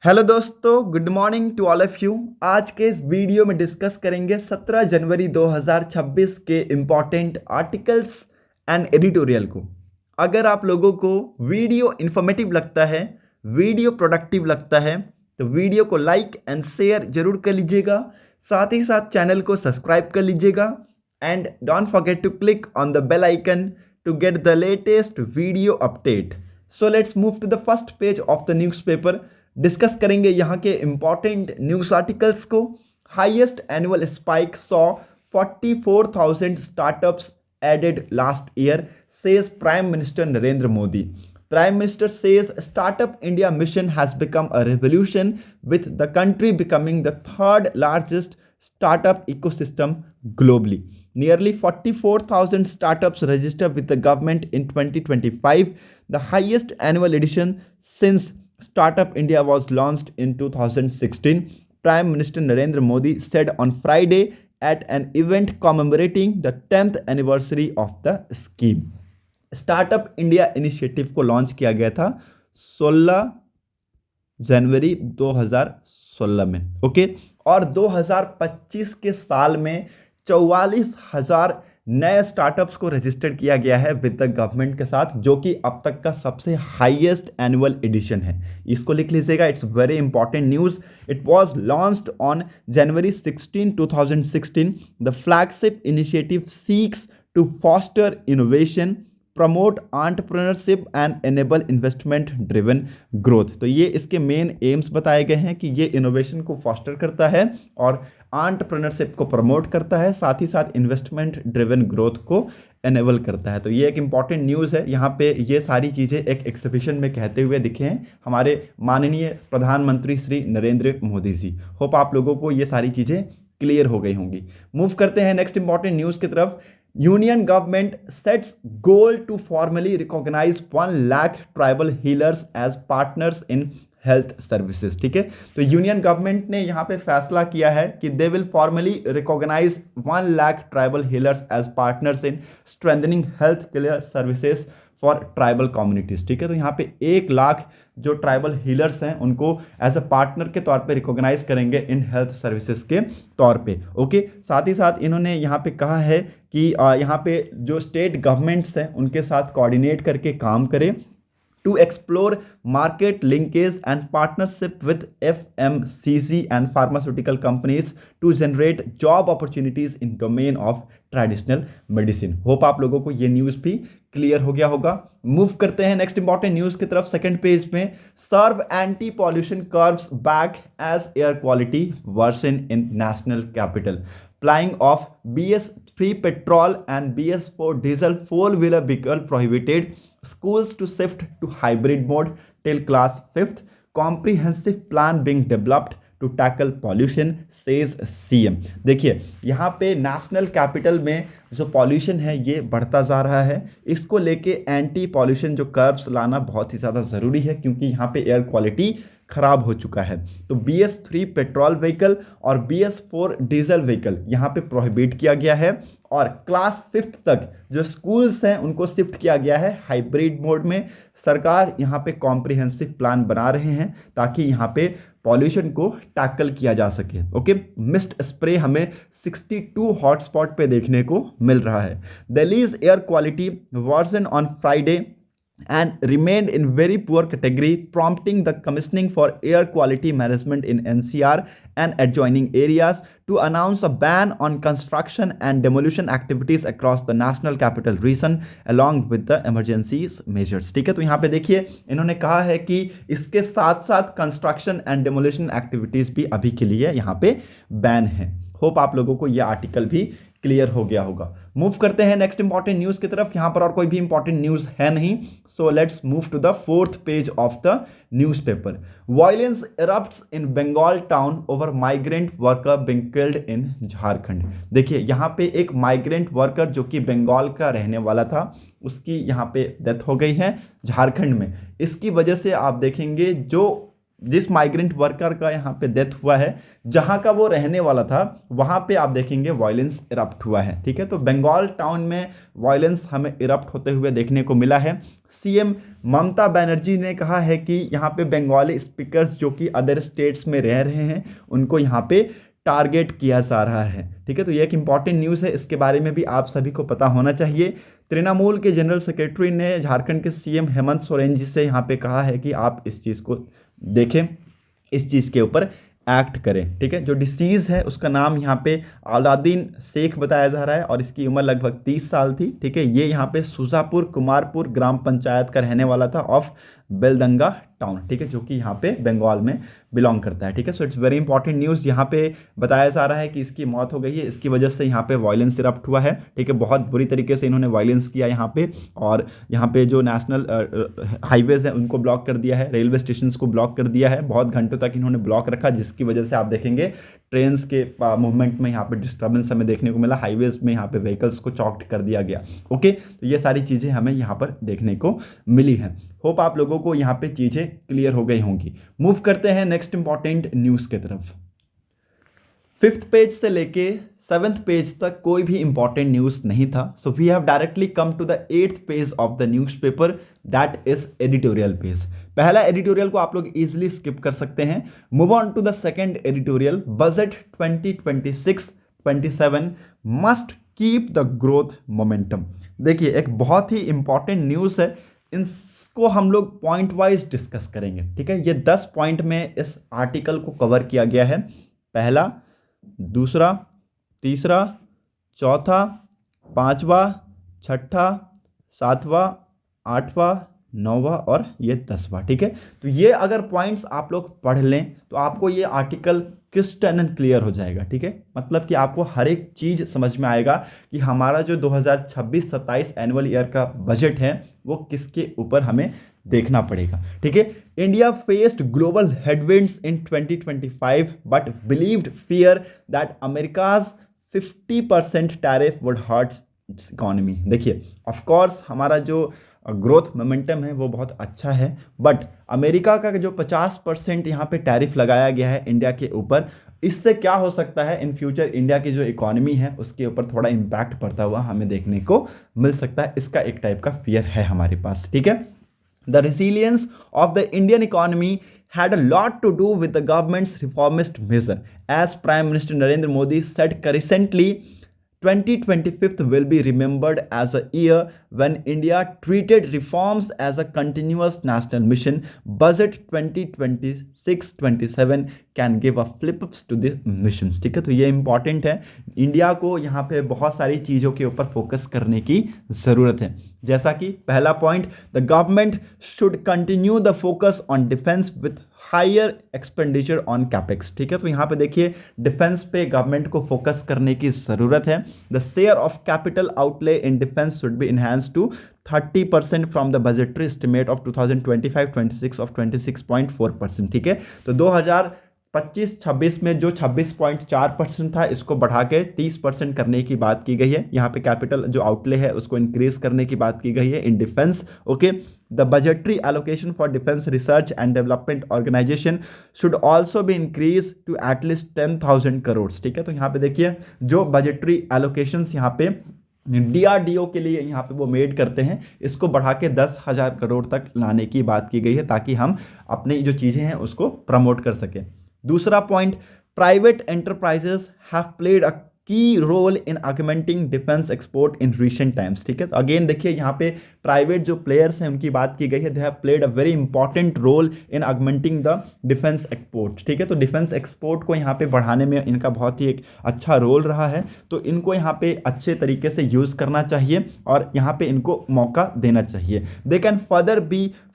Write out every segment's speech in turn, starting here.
Hello दोस्तों, good morning to all of you. आज के इस वीडियो में डिस्कस करेंगे 17 जनवरी 2026 के इम्पॉर्टेंट आर्टिकल्स एंड एडिटोरियल को। अगर आप लोगों को वीडियो इन्फॉर्मेटिव लगता है, वीडियो प्रोडक्टिव लगता है, तो वीडियो को लाइक एंड शेयर जरूर कर लीजिएगा। साथ ही साथ चैनल को सब्सक्राइब कर लीजिएगा and don't forget to click on the bell icon to get the latest video update. So let's move to the first page of the newspaper. Discuss करेंगे यहाँ के इंपॉर्टेंट न्यूज़ आर्टिकल्स को। Highest annual spike saw 44,000 startups added last year, says prime minister Narendra Modi. Prime Minister says Startup India mission has become a revolution, with the country becoming the third largest startup ecosystem globally. Nearly 44,000 startups registered with the government in 2025, the highest annual addition since Startup India was launched in 2016, Prime Minister Narendra Modi said on Friday at an event commemorating the 10th anniversary of the scheme. Startup India initiative को launch किया गया था 16 जनवरी 2016 में। Okay, और 2025 के साल में 44,000 नए स्टार्टअप्स को रजिस्टर्ड किया गया है विद द गवर्नमेंट के साथ, जो कि अब तक का सबसे हाईएस्ट एनुअल एडिशन है। इसको लिख लीजिएगा, it's very important news. It was launched on January 16, 2016। The flagship initiative seeks to foster innovation, promote entrepreneurship and enable investment driven growth. तो ये इसके मेन एम्स बताए गए हैं कि ये इनोवेशन को फॉस्टर करता है और एंटरप्रेन्योरशिप को प्रमोट करता है, साथ ही साथ इन्वेस्टमेंट ड्रिवन ग्रोथ को एनेबल करता है। तो ये एक इंपॉर्टेंट न्यूज़ है। यहाँ पे ये सारी चीज़ें एक एग्जीबिशन में कहते हुए दिखे हैं हमारे माननीय प्रधानमंत्री श्री नरेंद्र मोदी जी। होप आप लोगों को ये सारी चीज़ें क्लियर हो गई होंगी। मूव करते हैं नेक्स्ट इंपॉर्टेंट न्यूज़ की तरफ। Union government sets goal to formally recognize 1 lakh tribal healers as partners in health services. ठीक है, तो यूनियन गवर्नमेंट ने यहाँ पे फैसला किया है कि they will formally recognise 1 lakh tribal healers as partners in strengthening health care services for tribal communities. ठीक है, तो यहाँ पे 1 लाख जो ट्राइबल हीलर्स हैं उनको एज अ पार्टनर के तौर पे रिकॉग्नाइज करेंगे इन हेल्थ सर्विसेज के तौर पे। ओके, साथ ही साथ इन्होंने यहाँ पे कहा है कि यहाँ पे जो स्टेट गवर्नमेंट्स हैं उनके साथ कोऑर्डिनेट करके काम करें to explore market linkage and partnership with FMCG and pharmaceutical companies to generate job opportunities in domain of traditional medicine. Hope आप लोगों को ये न्यूज़ भी क्लियर हो गया होगा। मूव करते हैं नेक्स्ट इंपॉर्टेंट न्यूज़ की तरफ। सेकंड पेज में, सर्व anti pollution curbs back as air quality worsen in national capital, plying of BS3 petrol and BS4 diesel four-wheeler vehicle prohibited, schools to shift to hybrid mode till class 5th, comprehensive plan being developed to tackle pollution, says CM। देखिए, यहाँ पे national capital में जो pollution है ये बढ़ता जा रहा है। इसको लेके एंटी पॉल्यूशन जो कर्व्स लाना बहुत ही ज़्यादा ज़रूरी है, क्योंकि यहाँ पे एयर क्वालिटी खराब हो चुका है। तो BS3 पेट्रोल व्हीकल और BS4 डीजल व्हीकल यहाँ पे प्रोहिबिट किया गया है, और क्लास 5th तक जो स्कूल्स हैं उनको शिफ्ट किया गया है हाइब्रिड मोड में। सरकार यहाँ पे कॉम्प्रिहेंसिव प्लान बना रहे हैं ताकि यहाँ पे पॉल्यूशन को टैकल किया जा सके। ओके, मिस्ट स्प्रे हमें 62 हॉटस्पॉट पे देखने को मिल रहा है। Delhi's air quality version on Friday and remained in very poor category, prompting the Commissioning for Air Quality Management in NCR and adjoining areas to announce a ban on construction and demolition activities across the National Capital Region along with the emergency measures। ठीक है, तो यहाँ पे देखिए इन्होंने कहा है कि इसके साथ साथ कंस्ट्रक्शन एंड डेमोलिशन एक्टिविटीज़ भी अभी के लिए यहाँ पे बैन है। होप आप लोगों को यह आर्टिकल भी क्लियर हो गया होगा। मूव करते हैं नेक्स्ट इंपॉर्टेंट न्यूज़ की तरफ। यहाँ पर और कोई भी इंपॉर्टेंट न्यूज़ है नहीं, so let's move to the fourth page of the newspaper. Violence erupts in Bengal town over migrant worker being killed in Jharkhand. देखिए, यहाँ पे एक माइग्रेंट वर्कर जो कि बंगाल का रहने वाला था, उसकी यहाँ पे डेथ हो गई है झारखंड में। इसकी वजह से आप देखेंगे जो जिस माइग्रेंट वर्कर का यहाँ पे डेथ हुआ है, जहाँ का वो रहने वाला था, वहाँ पे आप देखेंगे वायलेंस इरप्ट हुआ है। ठीक है, तो बंगाल टाउन में वायलेंस हमें इरप्ट होते हुए देखने को मिला है। सीएम ममता बनर्जी ने कहा है कि यहाँ पे बंगाली स्पीकर्स जो कि अदर स्टेट्स में रह रहे हैं, उनको यहाँ पे टारगेट किया जा रहा है। ठीक है, तो ये एक इंपॉर्टेंट न्यूज़ है, इसके बारे में भी आप सभी को पता होना चाहिए। तृणमूल के जनरल सेक्रेटरी ने झारखंड के सीएम हेमंत सोरेन जी से यहाँ पे कहा है कि आप इस चीज़ को देखें, इस चीज़ के ऊपर एक्ट करें। ठीक है, जो डिसीज़ है उसका नाम यहाँ पे अलाउद्दीन शेख बताया जा रहा है और इसकी उम्र लगभग 30 साल थी। ठीक है, ये यहाँ पे सुजापुर कुमारपुर ग्राम पंचायत का रहने वाला था ऑफ बेलदंगा टाउन। ठीक है, जो कि यहाँ पे बंगाल में बिलोंग करता है। ठीक है, so it's very important news. यहाँ पे बताया जा रहा है कि इसकी मौत हो गई है, इसकी वजह से यहाँ पे वायलेंस इरप्ट हुआ है। ठीक है, बहुत बुरी तरीके से इन्होंने वायलेंस किया यहाँ पे, और यहाँ पे जो नेशनल हाईवेज हैं उनको ब्लॉक कर दिया है, रेलवे स्टेशन को ब्लॉक कर दिया है, बहुत घंटों तक इन्होंने ब्लॉक रखा, जिसकी वजह से आप देखेंगे ट्रेन्स के मूवमेंट में यहाँ पे डिस्टर्बेंस हमें देखने को मिला, हाईवेज में यहाँ पे व्हीकल्स को चॉक्ड कर दिया गया। ओके, तो ये सारी चीज़ें हमें यहाँ पर देखने को मिली हैं। होप आप लोगों को यहाँ पे चीज़ें क्लियर हो गई होंगी। मूव करते हैं नेक्स्ट इंपॉर्टेंट न्यूज़ की तरफ। 5th पेज से लेके 7th पेज तक कोई भी इंपॉर्टेंट न्यूज़ नहीं था, so we have directly come to the 8th page of the newspaper, that is editorial page. पहला एडिटोरियल को आप लोग इजीली स्किप कर सकते हैं। Move on to the second editorial, budget 2026-27 must keep the growth momentum. देखिए, एक बहुत ही इंपॉर्टेंट न्यूज़ है, इसको हम लोग पॉइंट वाइज डिस्कस करेंगे। ठीक है, ये 10 पॉइंट में इस आर्टिकल को कवर किया गया है। पहला, दूसरा, तीसरा, चौथा, पांचवा, छठा, सातवां, आठवां, नौवां और ये 10वां। ठीक है, तो ये अगर पॉइंट्स आप लोग पढ़ लें तो आपको ये आर्टिकल क्रिस्टल एंड क्लियर हो जाएगा। ठीक है, मतलब कि आपको हर एक चीज़ समझ में आएगा कि हमारा जो 2026-27 एनुअल ईयर का बजट है वो किसके ऊपर हमें देखना पड़ेगा। ठीक है, India faced global headwinds in 2025 but believed fear that America's 50% tariff would hurt its economy. देखिए, ऑफ कोर्स हमारा जो ग्रोथ मोमेंटम है वो बहुत अच्छा है, बट अमेरिका का जो 50% यहाँ पे टैरिफ लगाया गया है इंडिया के ऊपर, इससे क्या हो सकता है इन फ्यूचर इंडिया की जो इकोनॉमी है उसके ऊपर थोड़ा इम्पैक्ट पड़ता हुआ हमें देखने को मिल सकता है। इसका एक टाइप का फियर है हमारे पास। ठीक है, the resilience of the Indian economy had a lot to do with the government's reformist measure. As Prime Minister Narendra Modi said recently, 2025 will be remembered as a year when India treated reforms as a continuous national mission. Budget 2026-27 can give a flip-ups to the missions. ठीक है, तो ये important है, India को यहाँ पे बहुत सारी चीज़ों के ऊपर फोकस करने की ज़रूरत है। जैसा कि पहला point, the government should continue the focus on defence with higher expenditure on capex. ठीक है, तो यहाँ पे देखिए डिफेंस पे गवर्नमेंट को फोकस करने की ज़रूरत है। The share of capital outlay in defence should be enhance to 30% from the budgetary estimate of 2025-26 of 26.4%। ठीक है, तो 2025-26 में जो 26.4% था इसको बढ़ा के 30% करने की बात की गई है। यहाँ पे कैपिटल जो आउटले है उसको इंक्रीज करने की बात की गई है in defence. Okay, the budgetary allocation for defence research and development organisation should also be increase to at least 10,000 crore. ठीक है, तो यहाँ पे देखिए जो बजटरी एलोकेशंस यहाँ पे DRDO के लिए यहाँ पे वो मेड करते हैं, इसको बढ़ा के 10,000 करोड़ तक लाने की बात की गई है ताकि हम अपनी जो चीज़ें हैं उसको प्रमोट कर सकें। दूसरा point, private enterprises have played a key role in augmenting defence export in recent times. ठीक है, तो अगेन देखिए यहाँ पे प्राइवेट जो प्लेयर्स हैं उनकी बात की गई है, they have played a very important role in augmenting the defence export. ठीक है, तो डिफेंस एक्सपोर्ट को यहाँ पे बढ़ाने में इनका बहुत ही एक अच्छा रोल रहा है, तो इनको यहाँ पे अच्छे तरीके से यूज़ करना चाहिए और यहाँ पे इनको मौका देना चाहिए। They can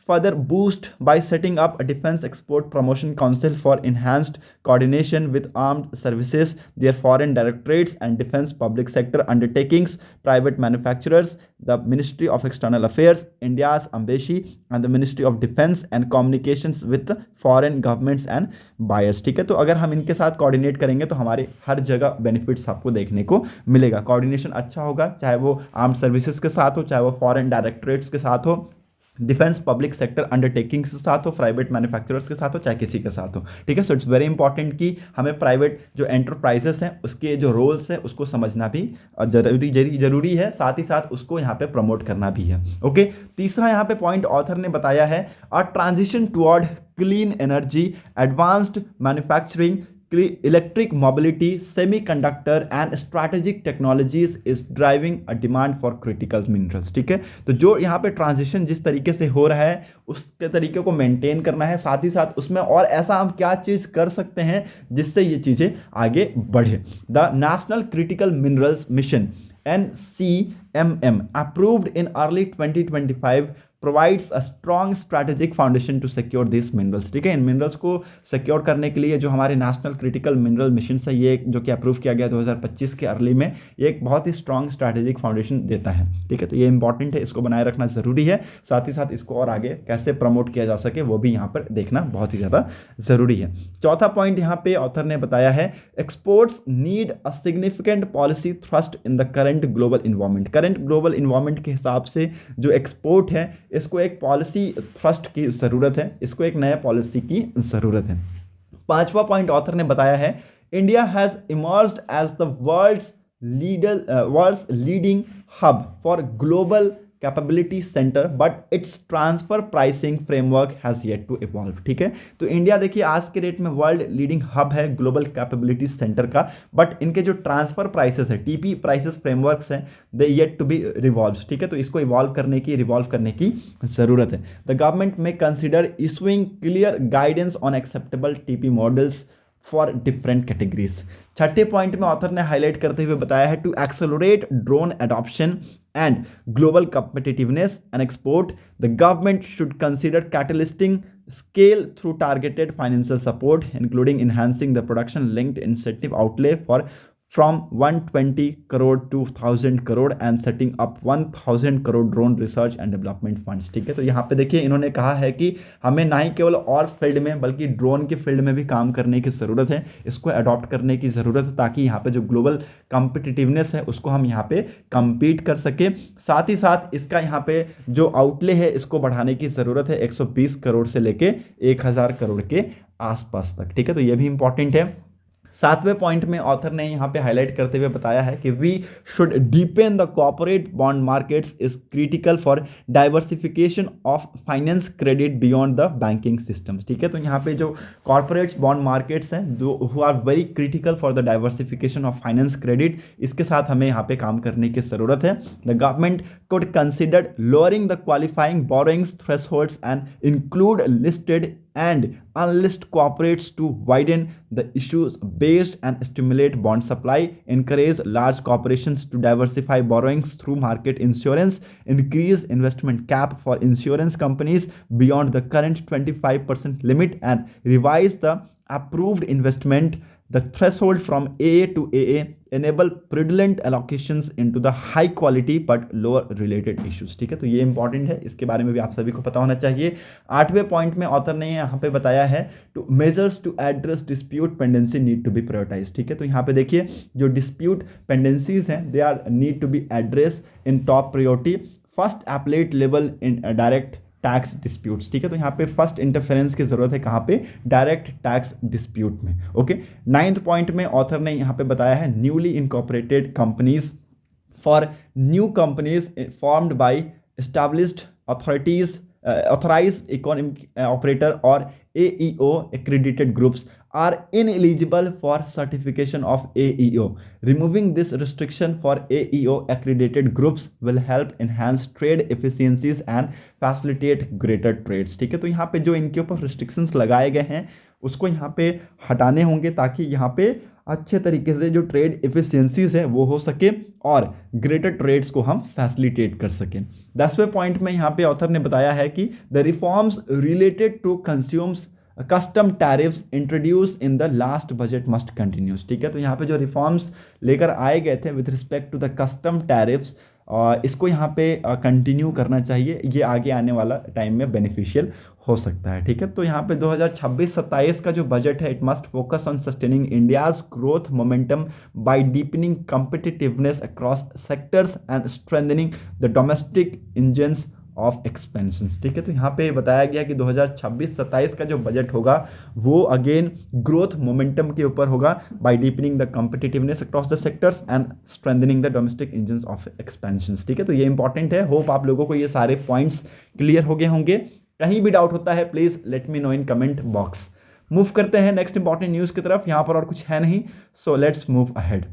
further boost by setting up a defense export promotion council for enhanced coordination with armed services, their foreign directorates and defense public sector undertakings, private manufacturers, the Ministry of External Affairs, India's embassy and the Ministry of Defense and communications with foreign governments and buyers। ठीक है, तो अगर हम इनके साथ coordinate करेंगे तो हमारे हर जगह बेनिफिट्स आपको देखने को मिलेगा। कोऑर्डिनेशन अच्छा होगा, चाहे वो आर्म्ड सर्विसेज के साथ हो, चाहे वो फॉरेन डायरेक्टरेट्स के साथ हो, डिफेंस पब्लिक सेक्टर अंडरटेकिंग्स के साथ हो, प्राइवेट मैन्युफैक्चरर्स के साथ हो, चाहे किसी के साथ हो, ठीक है। सो इट्स वेरी इंपॉर्टेंट कि हमें प्राइवेट जो एंटरप्राइजेस हैं उसके जो रोल्स हैं उसको समझना भी जरूरी है, साथ ही साथ उसको यहाँ पे प्रमोट करना भी है। ओके, तीसरा यहाँ पे पॉइंट ऑथर ने बताया है, a transition toward clean energy, advanced manufacturing, electric mobility, semiconductor and strategic technologies is driving a demand for critical minerals, ठीक है। तो जो यहाँ पे ट्रांजिशन जिस तरीके से हो रहा है उसके तरीके को मेंटेन करना है, साथ ही साथ उसमें और ऐसा हम क्या चीज़ कर सकते हैं जिससे ये चीज़ें आगे बढ़े। The national critical minerals mission NCMM approved in early 2025 provides a strong strategic foundation to secure this minerals, ठीक है। इन मिनरल्स को सिक्योर करने के लिए जो हमारे नेशनल क्रिटिकल मिनरल मिशन है, ये जो कि अप्रूव किया गया 2025 के अर्ली में, ये एक बहुत ही स्ट्रॉन्ग स्ट्रैटेजिक फाउंडेशन देता है, ठीक है। तो ये इंपॉर्टेंट है, इसको बनाए रखना जरूरी है, साथ ही साथ इसको और आगे कैसे प्रमोट किया जा सके वो भी यहाँ पर देखना बहुत ही ज़्यादा जरूरी है। चौथा पॉइंट यहाँ पे ऑथर ने बताया है, exports need a significant policy thrust in the current global environment. Current global environment के हिसाब से जो एक्सपोर्ट है इसको एक पॉलिसी थ्रस्ट की ज़रूरत है, इसको एक नया पॉलिसी की ज़रूरत है। पांचवा पॉइंट ऑथर ने बताया है, India has emerged as the world's leading hub for global capability centre but its transfer pricing framework has yet to evolve, ठीक है। तो इंडिया देखिए आज के डेट में वर्ल्ड लीडिंग हब है ग्लोबल कैपेबिलिटी सेंटर का, बट इनके जो ट्रांसफर प्राइसेस है, टीपी प्राइसेस फ्रेमवर्क्स हैं, they yet to be revolve, ठीक है। तो इसको रिवॉल्व करने की ज़रूरत है। द गवर्नमेंट में consider issuing clear guidance on acceptable TP models for different categories. छठे पॉइंट में ऑथर ने हाईलाइट करते हुए बताया है, to accelerate drone adoption and global competitiveness and export, the government should consider catalysing scale through targeted financial support including enhancing the production linked incentive outlay for from 120 crore to 1000 crore and setting up 1000 crore drone research and development funds, ठीक है। तो यहाँ पे देखिए इन्होंने कहा है कि हमें ना ही केवल और फील्ड में बल्कि ड्रोन के फील्ड में भी काम करने की ज़रूरत है, इसको अडॉप्ट करने की ज़रूरत है ताकि यहाँ पे जो ग्लोबल कॉम्पिटिटिवनेस है उसको हम यहाँ पे कम्पीट कर सके। साथ ही साथ इसका यहाँ पे जो आउटले है इसको बढ़ाने की ज़रूरत है 120 करोड़ से लेके 1000 करोड़ के आसपास तक, ठीक है। तो ये भी इंपॉर्टेंट है। सातवें पॉइंट में ऑथर ने यहाँ पे हाईलाइट करते हुए बताया है कि we should deepen the corporate bond markets is critical for diversification of finance credit beyond the banking systems, ठीक है। तो यहाँ पे जो कॉर्पोरेट्स बॉन्ड मार्केट्स हैं who are very critical for the diversification of finance credit, इसके साथ हमें यहाँ पे काम करने की ज़रूरत है। The government could consider lowering the qualifying borrowings thresholds and include listed and unlisted corporates to widen the issues based and stimulate bond supply, encourage large corporations to diversify borrowings through market insurance, increase investment cap for insurance companies beyond the current 25% limit and revise the approved investment the threshold from AA to AA, enable prudent allocations into the high quality but lower related issues, ठीक है। तो ये important है, इसके बारे में भी आप सभी को पता होना चाहिए। आठवें पॉइंट में ऑथर ने यहाँ पे बताया है, two measures to address dispute pendency need to be prioritise, ठीक है। तो यहाँ पे देखिए जो डिस्प्यूट पेंडेंसीज हैं they are need to be address in top priority, first appellate level in direct tax disputes, ठीक है। तो यहाँ पे फर्स्ट इंटरफेरेंस की जरूरत है कहाँ पे, डायरेक्ट टैक्स डिस्प्यूट में, ओके। नाइन्थ पॉइंट में ऑथर ने यहाँ पे बताया है, newly incorporated companies for new companies formed by established authorities authorized economic operator or AEO accredited groups are ineligible for certification of AEO. Removing this restriction for AEO accredited groups will help enhance trade efficiencies and facilitate greater trades, ठीक है। तो यहाँ पे जो इनके ऊपर restrictions लगाए गए हैं उसको यहाँ पे हटाने होंगे ताकि यहाँ पे अच्छे तरीके से जो ट्रेड एफिशिएंसीज है वो हो सके और ग्रेटर ट्रेड्स को हम फैसिलिटेट कर सकें। 10वें पॉइंट में यहाँ पे ऑथर ने बताया है कि the reforms related to consumes custom tariffs introduce in the last budget must continues, ठीक है। तो यहाँ पे जो रिफॉर्म्स लेकर आए गए थे with respect to the custom tariffs, इसको यहाँ पे कंटिन्यू करना चाहिए, ये आगे आने वाला टाइम में बेनिफिशियल हो सकता है, ठीक है। तो यहाँ पे 2026-27 का जो बजट है, it must focus on sustaining India's growth momentum by deepening competitiveness across sectors and strengthening the domestic engines of expansions. ठीक है, तो यहाँ पे बताया गया कि 2026-27 का जो बजट होगा वो अगेन ग्रोथ मोमेंटम के ऊपर होगा by deepening the competitiveness across the sectors and strengthening the domestic engines of expansions. ठीक है, तो ये इंपॉर्टेंट है। होप आप लोगों को ये सारे पॉइंट्स क्लियर हो गए होंगे। कहीं भी डाउट होता है please let me know in comment box. Move करते हैं नेक्स्ट इंपॉर्टेंट न्यूज की तरफ। यहां पर और कुछ है नहीं, so let's move ahead.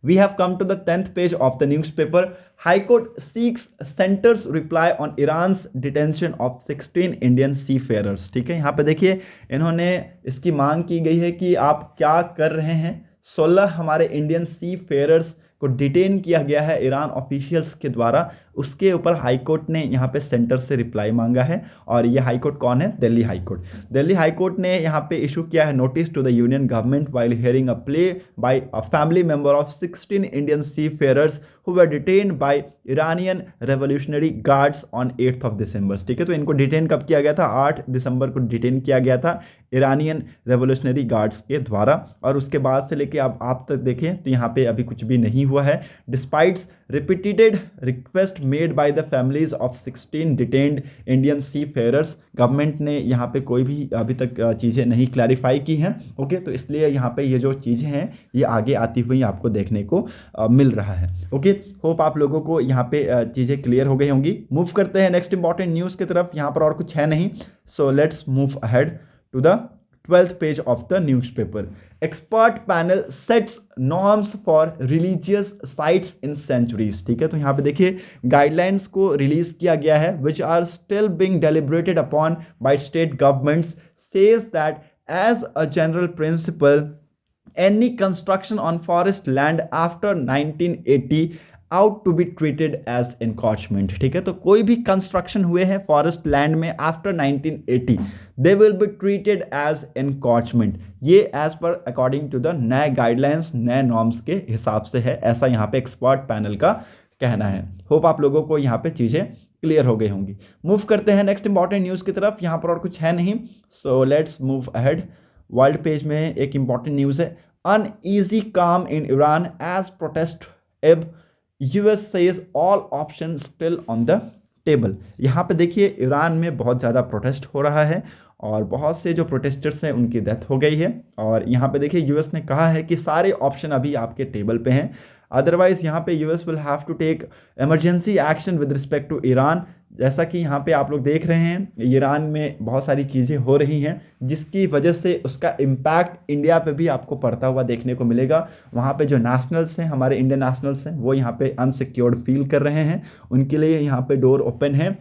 We have come to the 10th page of the newspaper. High Court seeks center's reply on Iran's detention of 16 Indian seafarers. ठीक है, यहाँ पे देखिए इन्होंने इसकी मांग की गई है कि आप क्या कर रहे हैं। 16 हमारे इंडियन सी फेयरर्स को डिटेन किया गया है ईरान ऑफिशियल्स के द्वारा। उसके ऊपर हाई कोर्ट ने यहाँ पे सेंटर से रिप्लाई मांगा है। और ये हाई कोर्ट कौन है? Delhi high court. Delhi high court ने यहाँ पे इशू किया है notice to the union government while hearing a plea by a family member of 16 Indian seafarers who were detained by Iranian Revolutionary Guards on 8th of December. ठीक है, तो इनको detain कब किया गया था? 8 दिसंबर को डिटेन किया गया था इरानियन रेवोल्यूशनरी गार्ड्स के द्वारा। और उसके बाद से लेके अब आप तक देखें तो यहाँ पे अभी कुछ भी नहीं हुआ है। Despites repeated request made by the families of 16 detained Indian seafarers, government ने यहाँ पे कोई भी अभी तक चीज़ें नहीं क्लैरिफाई की हैं। ओके, तो इसलिए यहाँ पे ये जो चीज़ें हैं ये आगे आती हुई आपको देखने को मिल रहा है। ओके, होप आप लोगों को यहाँ पे चीज़ें क्लियर हो गई होंगी। मूव करते हैं नेक्स्ट इंपॉर्टेंट न्यूज़ की तरफ। यहाँ पर और कुछ है नहीं, so let's move ahead to the 12th page of the newspaper. Expert panel sets norms for religious sites in sanctuaries. ठीक है, तो यहाँ पे देखिए गाइडलाइंस को रिलीज किया गया है which are still being deliberated upon by state governments, says that as a general principle any construction on forest land after 1980 out to be treated as encroachment. ठीक है, तो कोई भी कंस्ट्रक्शन हुए हैं फॉरेस्ट लैंड में after 1980 they will be treated as encroachment. ये as per according to the नए गाइडलाइंस नए नॉर्म्स के हिसाब से है, ऐसा यहाँ पे एक्सपर्ट पैनल का कहना है। होप आप लोगों को यहाँ पे चीज़ें क्लियर हो गई होंगी। मूव करते हैं नेक्स्ट इंपॉर्टेंट न्यूज़ की तरफ। यहाँ पर और कुछ है नहीं, so let's move ahead. World page में एक इंपॉर्टेंट न्यूज़ है, अनईजी काम इन ईरान एज प्रोटेस्ट एब US says all options still on the table। यहाँ पे देखिए ईरान में बहुत ज़्यादा प्रोटेस्ट हो रहा है और बहुत से जो प्रोटेस्टर्स हैं उनकी डेथ हो गई है। और यहाँ पे देखिए US ने कहा है कि सारे ऑप्शन अभी आपके टेबल पे हैं, अदरवाइज यहाँ पे US will have to take emergency action with respect to Iran. जैसा कि यहाँ पे आप लोग देख रहे हैं ईरान में बहुत सारी चीज़ें हो रही हैं जिसकी वजह से उसका इम्पैक्ट इंडिया पे भी आपको पड़ता हुआ देखने को मिलेगा। वहाँ पे जो नेशनल्स हैं, हमारे इंडियन नेशनल्स हैं, वो यहाँ पे अनसिक्योर्ड फील कर रहे हैं। उनके लिए यहाँ पे डोर ओपन है,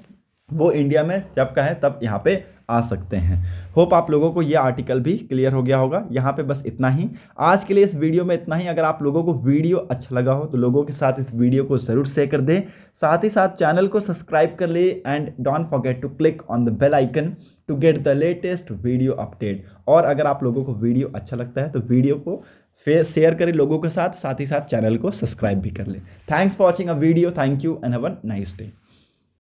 वो इंडिया में जब कहें तब यहाँ पे आ सकते हैं। होप आप लोगों को ये आर्टिकल भी क्लियर हो गया होगा। यहाँ पे बस इतना ही आज के लिए, इस वीडियो में इतना ही। अगर आप लोगों को वीडियो अच्छा लगा हो तो लोगों के साथ इस वीडियो को ज़रूर शेयर कर दें, साथ ही साथ चैनल को सब्सक्राइब कर ले and don't forget to click on the bell icon to get the latest video update. और अगर आप लोगों को वीडियो अच्छा लगता है तो वीडियो को शेयर करें लोगों के साथ, साथ ही साथ चैनल को सब्सक्राइब भी कर लें। Thanks for watching a video, thank you and have a nice day.